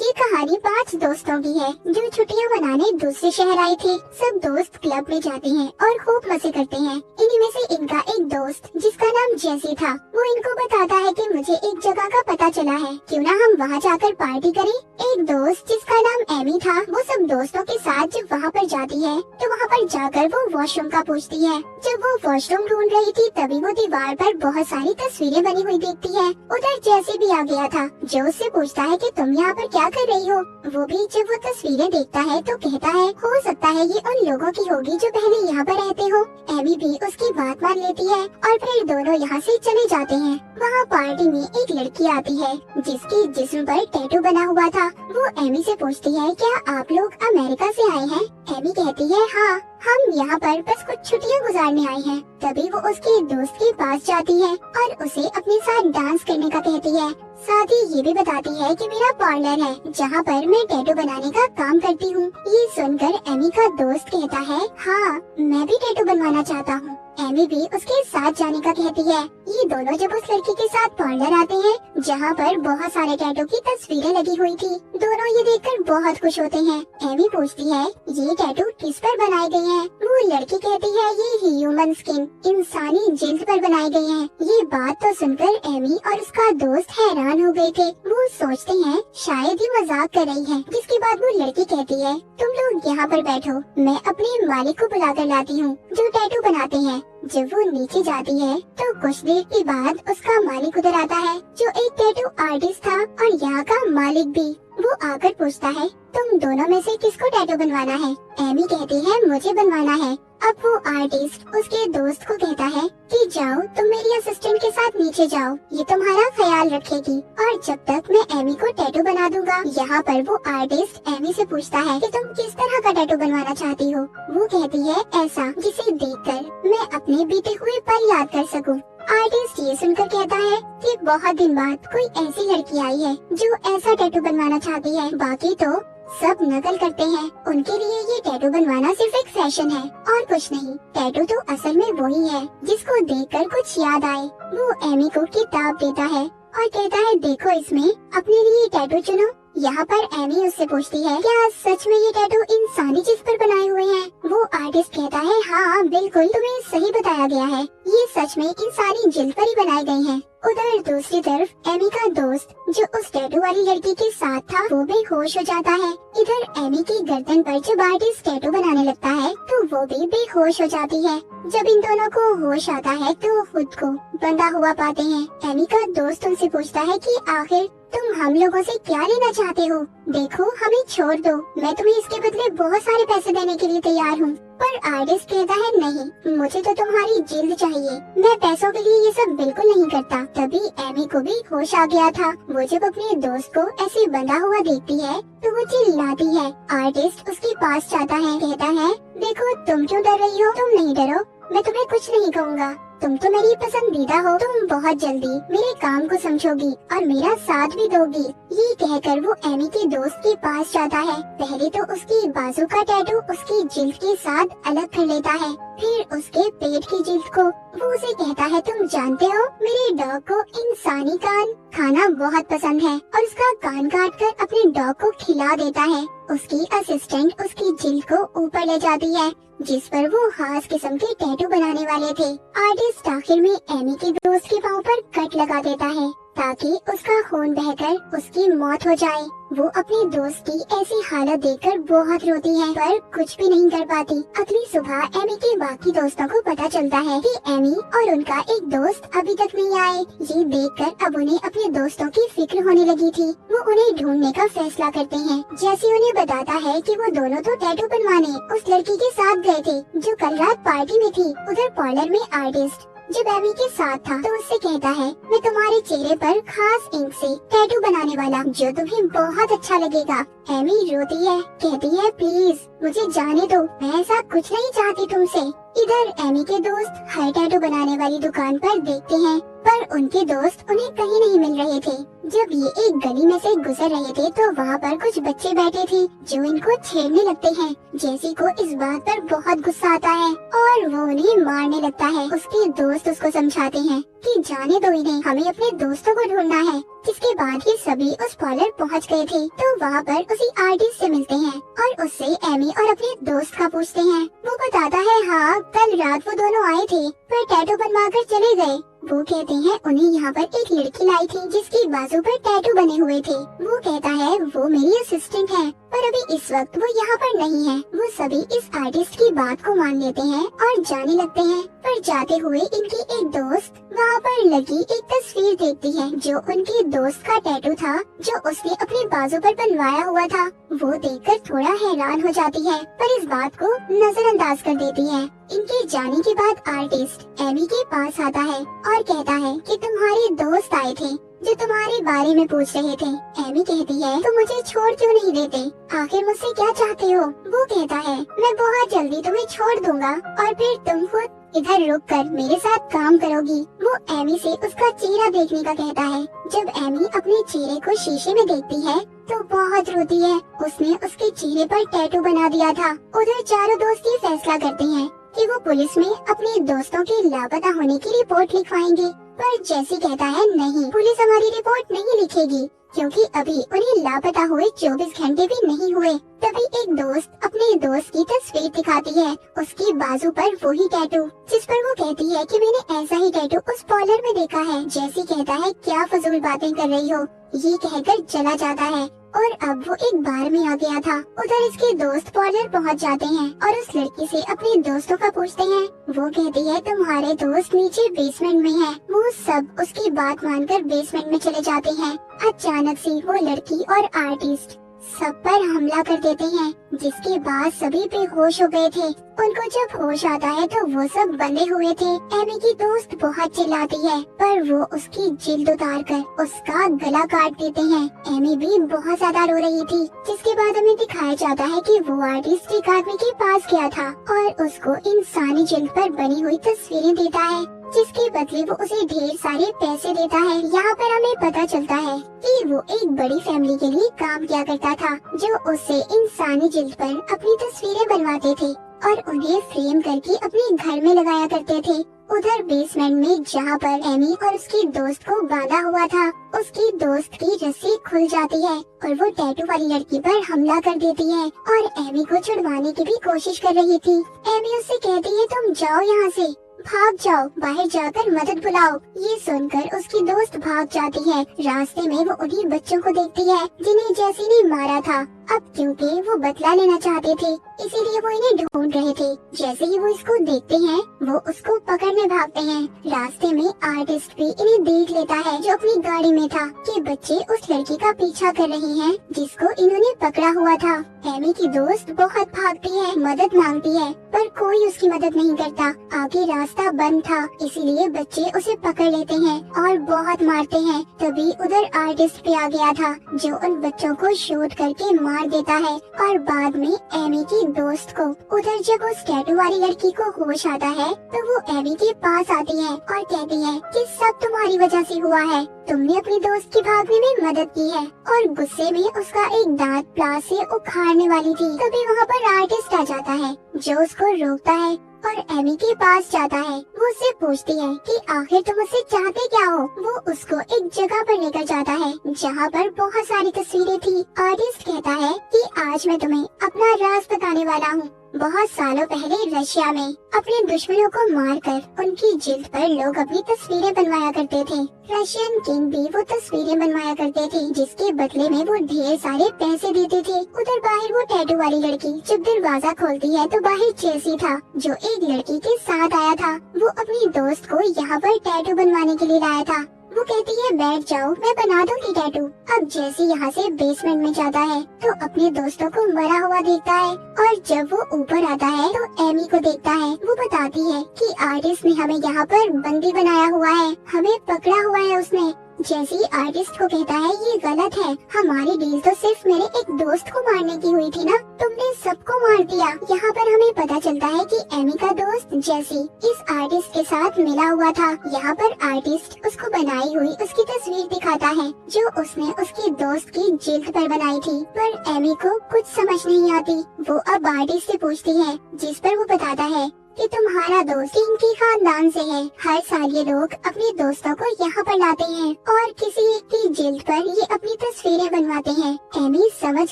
ये कहानी 5 दोस्तों की है जो छुट्टियां मनाने दूसरे शहर आए थे। सब दोस्त क्लब में जाते हैं और खूब मजे करते हैं। इन्हीं में से इनका एक दोस्त जिसका नाम जैसी था, वो इनको बताता है कि मुझे एक जगह का पता चला है, क्यों ना हम वहाँ जाकर पार्टी करें। एक दोस्त जिसका नाम एमी था, वो सब दोस्तों के साथ जब वहाँ पर जाती है तो वहाँ पर जाकर वो वॉशरूम का पूछती है। जब वो वॉशरूम ढूंढ रही थी तभी वो दीवार पर बहुत सारी तस्वीरें बनी हुई देखती है। उधर जैसी भी आ गया था, जो उससे पूछता है कि तुम यहाँ पर क्या कर रही हो। वो भी जब वो तस्वीरें देखता है तो कहता है, हो सकता है ये उन लोगों की होगी जो पहले यहाँ पर रहते हो। एमी भी उसकी बात मान लेती है और फिर दोनों यहाँ से चले जाते हैं। वहाँ पार्टी में एक लड़की आती है जिसके जिस्म पर टैटू बना हुआ था। वो एमी से पूछती है, क्या आप लोग अमेरिका से आए हैं? एमी कहती है, हाँ, हम यहाँ पर बस कुछ छुट्टियाँ गुजारने आए हैं। तभी वो उसके दोस्त के पास जाती है और उसे अपने साथ डांस करने का कहती है। साथ ही ये भी बताती है कि मेरा पार्लर है जहाँ पर मैं टैटू बनाने का काम करती हूँ। ये सुनकर एमी का दोस्त कहता है, हाँ, मैं भी टैटू बनवाना चाहता हूँ। एमी भी उसके साथ जाने का कहती है। ये दोनों जब उस लड़की के साथ पार्लर आते हैं जहाँ पर बहुत सारे टैटू की तस्वीरें लगी हुई थी, दोनों ये देखकर बहुत खुश होते हैं। एमी पूछती है, ये टैटू किस पर बनाए गए हैं? वो लड़की कहती है, ये ह्यूमन स्किन, इंसानी जिल्द पर बनाए गए हैं। ये बात तो सुनकर एमी और उसका दोस्त हैरान हो गए थे। वो सोचते हैं शायद ये मजाक कर रही है। जिसके बाद वो लड़की कहती है, तुम लोग यहाँ पर बैठो, मैं अपने मालिक को बुलाकर लाती हूँ जो टैटू बनाते हैं। जब वो नीचे जाती है तो कुछ देर के बाद उसका मालिक उधर आता है जो एक टैटू आर्टिस्ट था और यहाँ का मालिक भी। वो आकर पूछता है, तुम दोनों में से किसको टैटू बनवाना है? एमी कहती है, मुझे बनवाना है। अब वो आर्टिस्ट उसके दोस्त को कहता है कि जाओ, तुम मेरी असिस्टेंट के साथ नीचे जाओ, ये तुम्हारा ख्याल रखेगी और जब तक मैं एमी को टैटू बना दूंगा। यहाँ पर वो आर्टिस्ट एमी से पूछता है कि तुम किस तरह का टैटू बनवाना चाहती हो? वो कहती है, ऐसा जिसे देखकर मैं अपने बीते हुए पल याद कर सकूं। आर्टिस्ट ये सुनकर कहता है कि बहुत दिन बाद कोई ऐसी लड़की आई है जो ऐसा टैटू बनवाना चाहती है। बाकी तो सब नकल करते हैं, उनके लिए ये टैटू बनवाना सिर्फ एक फैशन है और कुछ नहीं। टैटू तो असल में वही है जिसको देखकर कुछ याद आए। वो एमी को किताब देता है और कहता है, देखो, इसमें अपने लिए टैटू चुनो। यहाँ पर एमी उससे पूछती है, क्या सच में ये टैटू इंसानी जिस्म पर बनाए हुए हैं? वो आर्टिस्ट कहता है, हाँ बिल्कुल, तुम्हें सही बताया गया है, ये सच में इंसानी जिल्द पर ही बनाए गए हैं। उधर दूसरी तरफ एमी का दोस्त जो उस टैटू वाली लड़की के साथ था वो बेहोश हो जाता है। इधर एमी की गर्दन पर जब आर्टिस्ट टैटू बनाने लगता है तो वो भी बेहोश हो जाती है। जब इन दोनों को होश आता है तो खुद को बंधा हुआ पाते हैं। एमी का दोस्त उनसे पूछता है कि आखिर तुम हम लोगों से क्या लेना चाहते हो? देखो, हमें छोड़ दो, मैं तुम्हें इसके बदले बहुत सारे पैसे देने के लिए तैयार हूँ। पर आर्टिस्ट कहता है, नहीं, मुझे तो तुम्हारी जिल्द चाहिए, मैं पैसों के लिए ये सब बिल्कुल नहीं करता। तभी एमी को भी होश आ गया था। वो जब अपने दोस्त को ऐसे बंधा हुआ देखती है तो वो चिल्लाती है। आर्टिस्ट उसके पास जाता है, कहता है, देखो, तुम क्यों डर रही हो? तुम नहीं डरो, मैं तुम्हें कुछ नहीं कहूँगा, तुम तो मेरी पसंदीदा हो, तुम बहुत जल्दी मेरे काम को समझोगी और मेरा साथ भी दोगी। ये कहकर वो एमी के दोस्त के पास जाता है। पहले तो उसकी बाजू का टैटू उसकी जिल्द के साथ अलग कर लेता है, फिर उसके पेट की जिल्द को। वो उसे कहता है, तुम जानते हो, मेरे डॉग को इंसानी कान खाना बहुत पसंद है और उसका कान काट कर अपने डॉग को खिला देता है। उसकी असिस्टेंट उसकी जिल्द को ऊपर ले जाती है जिस पर वो खास किस्म के टैटू बनाने वाले थे। आर्टिस्ट आखिर में एमी के दोस्त के पाँव पर कट लगा देता है ताकि उसका खून बहकर उसकी मौत हो जाए। वो अपने दोस्त की ऐसी हालत देखकर बहुत रोती है पर कुछ भी नहीं कर पाती। अगली सुबह एमी के बाकी दोस्तों को पता चलता है कि एमी और उनका एक दोस्त अभी तक नहीं आए। ये देखकर अब उन्हें अपने दोस्तों की फिक्र होने लगी थी। वो उन्हें ढूंढने का फैसला करते हैं। जैसे उन्हें बताता है कि वो दोनों तो टैटू बनवाने उस लड़की के साथ गए थे जो कल रात पार्टी में थी। उधर पार्लर में आर्टिस्ट जब एमी के साथ था तो उससे कहता है, मैं तुम्हारे चेहरे पर खास इंक से टैटू बनाने वाला जो तुम्हें बहुत अच्छा लगेगा। एमी रोती है, कहती है, प्लीज मुझे जाने दो, मैं ऐसा कुछ नहीं चाहती तुमसे। इधर एमी के दोस्त हर टैटू बनाने वाली दुकान पर देखते हैं पर उनके दोस्त उन्हें कहीं नहीं मिल रहे थे। जब ये एक गली में से गुजर रहे थे तो वहाँ पर कुछ बच्चे बैठे थे जो इनको छेड़ने लगते हैं। जेसी को इस बात पर बहुत गुस्सा आता है और वो उन्हें मारने लगता है। उसके दोस्त उसको समझाते हैं कि जाने दो इन्हें, हमें अपने दोस्तों को ढूंढना है। जिसके बाद ये सभी उस पार्लर पहुंच गए थे तो वहाँ पर उसी आर्टिस्ट से मिलते हैं और उससे एमी और अपने दोस्त का पूछते हैं। वो बताता है हाँ, कल रात वो दोनों आए थे पर टैटू बनवा कर चले गए। वो कहते हैं उन्हें यहाँ पर एक लड़की लाई थी जिसकी बाजू पर टैटू बने हुए थे। वो कहता है वो मेरी असिस्टेंट है पर अभी इस वक्त वो यहाँ पर नहीं है। वो सभी इस आर्टिस्ट की बात को मान लेते हैं और जाने लगते हैं। पर जाते हुए इनकी एक दोस्त वहाँ पर लगी एक तस्वीर देखती है जो उनके दोस्त का टैटू था जो उसने अपने बाजू पर बनवाया हुआ था। वो देखकर थोड़ा हैरान हो जाती है पर इस बात को नजरअंदाज कर देती है। इनके जाने के बाद आर्टिस्ट एमी के पास आता है और कहता है कि तुम्हारे दोस्त आए थे जो तुम्हारे बारे में पूछ रहे थे। एमी कहती है तो मुझे छोड़ क्यों नहीं देते, आखिर मुझसे क्या चाहते हो। वो कहता है मैं बहुत जल्दी तुम्हें छोड़ दूंगा और फिर तुम खुद इधर रुक कर मेरे साथ काम करोगी। वो एमी से उसका चेहरा देखने का कहता है। जब एमी अपने चेहरे को शीशे में देखती है तो बहुत रोती है। उसने उसके चेहरे पर टैटू बना दिया था। उधर चारों दोस्त ये फैसला करते हैं कि वो पुलिस में अपने दोस्तों के लापता होने की रिपोर्ट लिखवाएंगे। पर जैसी कहता है नहीं, पुलिस हमारी रिपोर्ट नहीं लिखेगी क्योंकि अभी उन्हें लापता हुए 24 घंटे भी नहीं हुए। तभी एक दोस्त अपने दोस्त की तस्वीर दिखाती है, उसकी बाजू पर वही टैटू जिस पर वो कहती है कि मैंने ऐसा ही टैटू उस पार्लर में देखा है। जैसी कहता है क्या फजूल बातें कर रही हो, ये कहकर चला जाता है और अब वो एक बार में आ गया था। उधर इसके दोस्त पार्लर पहुंच जाते हैं और उस लड़की से अपने दोस्तों का पूछते हैं। वो कहती है तुम्हारे दोस्त नीचे बेसमेंट में हैं। वो सब उसकी बात मानकर बेसमेंट में चले जाते हैं। अचानक से वो लड़की और आर्टिस्ट सब पर हमला कर देते हैं जिसके बाद सभी बेहोश हो गए थे। उनको जब होश आता है तो वो सब बंधे हुए थे। एमी की दोस्त बहुत चिल्लाती है पर वो उसकी जिल्द उतार कर उसका गला काट देते हैं। एमी भी बहुत ज्यादा रो रही थी जिसके बाद हमें दिखाया जाता है कि वो आर्टिस्ट एक आदमी के पास गया था और उसको इंसानी जिल्द पर बनी हुई तस्वीरें देता है जिसके बदले वो उसे ढेर सारे पैसे देता है। यहाँ पर हमें पता चलता है कि वो एक बड़ी फैमिली के लिए काम किया करता था जो उससे इंसानी जिल्द पर अपनी तस्वीरें बनवाते थे और उन्हें फ्रेम करके अपने घर में लगाया करते थे। उधर बेसमेंट में जहाँ पर एमी और उसके दोस्त को बांधा हुआ था, उसकी दोस्त की रस्सी खुल जाती है और वो टैटू वाली लड़की पर हमला कर देती है और एमी को छुड़वाने की भी कोशिश कर रही थी। एमी उससे कहती है तुम जाओ यहाँ से, भाग जाओ, बाहर जाकर मदद बुलाओ। ये सुनकर उसकी दोस्त भाग जाती है। रास्ते में वो उन्हीं बच्चों को देखती है जिन्हें जैसी ने मारा था। अब क्योंकि वो बदला लेना चाहते थे इसीलिए वो इन्हें ढूंढ रहे थे। जैसे ही वो इसको देखते हैं वो उसको पकड़ने भागते हैं। रास्ते में आर्टिस्ट भी इन्हें देख लेता है जो अपनी गाड़ी में था कि बच्चे उस लड़की का पीछा कर रहे हैं जिसको इन्होंने पकड़ा हुआ था। एमी की दोस्त बहुत भागती है, मदद मांगती है पर कोई उसकी मदद नहीं करता। आगे रास्ता बंद था इसीलिए बच्चे उसे पकड़ लेते हैं और बहुत मारते हैं। तभी उधर आर्टिस्ट भी आ गया था जो उन बच्चों को शूट करके मार देता है और बाद में एमी की दोस्त को। उधर जब उस टैटू वाली लड़की को होश आता है तो वो एमी के पास आती है और कहती है कि सब तुम्हारी वजह से हुआ है, तुमने अपनी दोस्त की भागने में मदद की है। और गुस्से में उसका एक दांत प्लास से उखाड़ने वाली थी। तभी वहाँ पर आर्टिस्ट आ जाता है जो उसको रोकता है और एमी के पास जाता है। वो उससे पूछती है कि आखिर तुम मुझसे चाहते क्या हो। वो उसको एक जगह पर लेकर जाता है जहाँ पर बहुत सारी तस्वीरें थी। आर्टिस्ट कहता है कि आज मैं तुम्हें अपना राज बताने वाला हूँ। बहुत सालों पहले रशिया में अपने दुश्मनों को मारकर उनकी जिल्द पर लोग अपनी तस्वीरें बनवाया करते थे। रशियन किंग भी वो तस्वीरें बनवाया करते थे जिसके बदले में वो ढेर सारे पैसे देते थे। उधर बाहर वो टैटू वाली लड़की जब दरवाजा खोलती है तो बाहर जेसी था जो एक लड़की के साथ आया था। वो अपनी दोस्त को यहाँ पर टैटू बनवाने के लिए लाया था। वो कहती है बैठ जाओ, मैं बना दूंगी टैटू। अब जैसे यहाँ से बेसमेंट में जाता है तो अपने दोस्तों को मरा हुआ देखता है और जब वो ऊपर आता है तो एमी को देखता है। वो बताती है कि आर्टिस्ट ने हमें यहाँ पर बंदी बनाया हुआ है, हमें पकड़ा हुआ है उसने। जैसी आर्टिस्ट को कहता है ये गलत है, हमारी डील तो सिर्फ मेरे एक दोस्त को मारने की हुई थी ना, तुमने सबको मार दिया। यहाँ पर हमें पता चलता है कि एमी का दोस्त जैसी इस आर्टिस्ट के साथ मिला हुआ था। यहाँ पर आर्टिस्ट उसको बनाई हुई उसकी तस्वीर दिखाता है जो उसने उसकी दोस्त की जिल्द पर बनाई थी, पर एमी को कुछ समझ नहीं आती। वो अब आर्टिस्ट से पूछती है, जिस पर वो बताता है कि तुम्हारा दोस्त इनकी खानदान से है। हर साल ये लोग अपने दोस्तों को यहाँ पर लाते हैं और किसी एक की जिल्द पर ये अपनी तस्वीरें बनवाते हैं। एमी समझ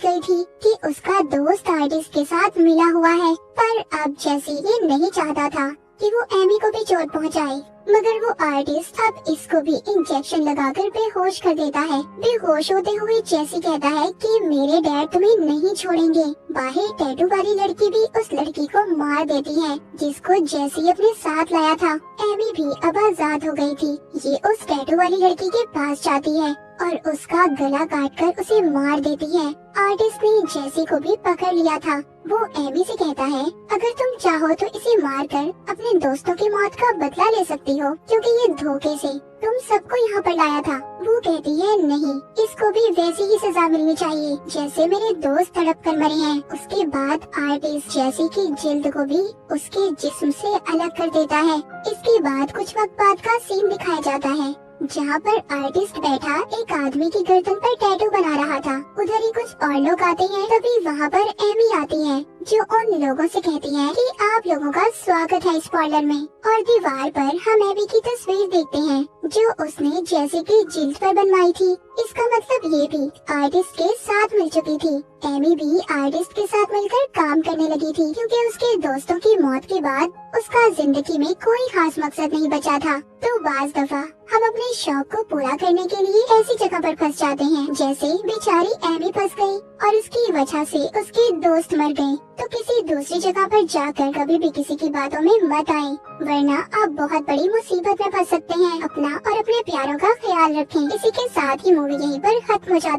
गई थी कि उसका दोस्त आर्टिस्ट के साथ मिला हुआ है, पर अब जैसी ये नहीं चाहता था कि वो एमी को भी चोट पहुंचाए, मगर वो आर्टिस्ट अब इसको भी इंजेक्शन लगाकर बेहोश कर देता है। बेहोश होते हुए जैसी कहता है कि मेरे डैड तुम्हें नहीं छोड़ेंगे। बाहर टैटू वाली लड़की भी उस लड़की को मार देती है जिसको जैसी अपने साथ लाया था। एमी भी अब आजाद हो गई थी। ये उस टैटू वाली लड़की के पास जाती है और उसका गला काटकर उसे मार देती है। आर्टिस्ट ने जैसी को भी पकड़ लिया था। वो एमी से कहता है, अगर तुम चाहो तो इसे मारकर अपने दोस्तों की मौत का बदला ले सकती हो, क्योंकि ये धोखे से तुम सबको यहाँ पर लाया था। वो कहती है नहीं, इसको भी वैसी ही सजा मिलनी चाहिए जैसे मेरे दोस्त तड़प कर मरे हैं। उसके बाद आर्टिस्ट जैसी की जिल्द को भी उसके जिस्म से अलग कर देता है। इसके बाद कुछ वक्त बाद का सीन दिखाया जाता है जहाँ पर आर्टिस्ट बैठा एक आदमी की गर्दन पर टैटू बना रहा था। उधर ही कुछ और लोग आते हैं। तभी वहाँ पर एमी आती है जो उन लोगों से कहती है कि आप लोगों का स्वागत है इस पार्लर में। और दीवार पर हम एमी की तस्वीर देखते हैं जो उसने जैसे की जिल्द पर बनवाई थी। इसका मतलब ये भी आर्टिस्ट के साथ मिल चुकी थी। एमी भी आर्टिस्ट के साथ मिलकर काम करने लगी थी, क्योंकि उसके दोस्तों की मौत के बाद उसका जिंदगी में कोई खास मकसद नहीं बचा था। तो बाज दफा हम अपने शौक को पूरा करने के लिए ऐसी जगह पर फंस जाते हैं जैसे बेचारी एमी फंस गई और उसकी वजह से उसके दोस्त मर गए। तो किसी दूसरी जगह पर जाकर कभी भी किसी की बातों में मत आए, वरना आप बहुत बड़ी मुसीबत में फंस सकते हैं। अपना और अपने प्यारों का ख्याल रखें। इसी के साथ ही मूवी यहीं पर खत्म हो जाती है।